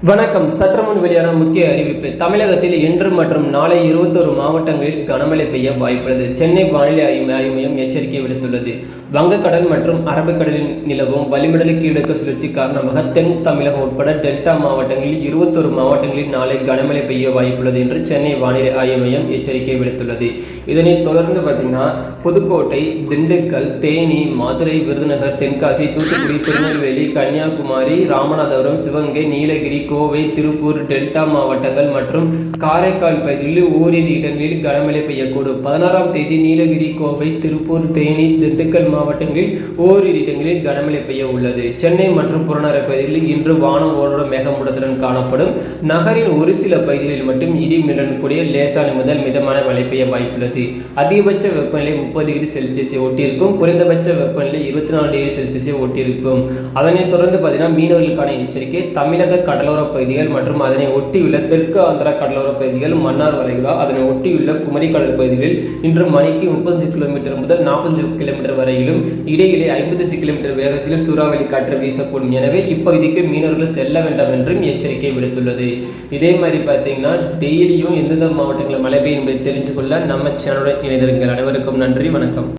வணக்கம். சற்றுமுன் வெளியான முக்கிய அறிவிப்பு. தமிழகத்தில் இன்று மற்றும் நாளை 21 மாவட்டங்களில் கனமழை பெய்ய வாய்ப்புள்ளது. சென்னை வானிலை ஆய்வு மையம் எச்சரிக்கை விடுத்துள்ளது. வங்கக்கடல் மற்றும் அரபிக்கடலில் நிலவும் வளிமண்டல கீழடுக்கு சுழற்சி காரணமாக தென் தமிழகம் உட்பட டெல்டா மாவட்டங்களில் 21 மாவட்டங்களில் நாளை கனமழை பெய்ய வாய்ப்புள்ளது என்று சென்னை வானிலை ஆய்வு மையம் எச்சரிக்கை விடுத்துள்ளது. இதனைத் தொடர்ந்து பார்த்தீங்கன்னா புதுக்கோட்டை, திண்டுக்கல், தேனி, மதுரை, விருதுநகர், தென்காசி, தூத்துக்குடி, திருநெல்வேலி, கன்னியாகுமரி, ராமநாதபுரம், சிவகங்கை, நீலகிரி, கோவை, திருப்பூர், டெல்டா மாவட்டங்கள் மற்றும் காரைக்கால் பகுதிகளில் ஓரிரு இடங்களில் கனமழை பெய்யக்கூடும். 16ஆம் தேதி நீலகிரி, கோவை, திருப்பூர், தேனி, திண்டுக்கல் மாவட்டங்களில் ஓரிரு இடங்களில் கனமழை பெய்ய உள்ளது. சென்னை மற்றும் புறநகர் பகுதிகளில் இன்று வானம் ஓரளவு மேகமூட்டத்துடன் காணப்படும். நகரின் ஒரு சில பகுதிகளில் மட்டும் இடி மின்னலுடன் கூடிய லேசான முதல் மிதமான மழை பெய்ய வாய்ப்புள்ளது. அதிகபட்ச வெப்பநிலை 30 டிகிரி செல்சியஸை ஒட்டியிருக்கும். குறைந்தபட்ச வெப்பநிலை 24 டிகிரி செல்சியஸை ஒட்டியிருக்கும். அதனைத் தொடர்ந்து பார்த்தீங்கன்னா மீனவர்களுக்கான எச்சரிக்கை. தமிழக கடலோர பகுதிகள் மற்றும் அதனை ஒட்டியுள்ள தெற்கு ஆந்திரா கடலோர பகுதிகள், மன்னார் வளைகுடா, அதனை ஒட்டியுள்ள குமரி கடல் பகுதிகளில் இன்று மணிக்கு 35 கிலோமீட்டர் முதல் 40 கிலோமீட்டர் வரையிலும் இடையிலே 55 கிலோமீட்டர் வேகத்தில் சூறாவளி காற்று வீசக்கூடும். எனவே இப்பகுதிக்கு மீனவர்கள் செல்ல வேண்டாம் என்றும் எச்சரிக்கை விடுத்துள்ளது. இதே மாதிரி பார்த்தீங்கன்னா டெய்லியும் எந்தெந்த மாவட்டங்களில் மழை பெய்யும் என்பதை தெரிந்து கொள்ள நம்ம சேனலுடன் இணைந்திருங்கள். அனைவருக்கும் நன்றி, வணக்கம்.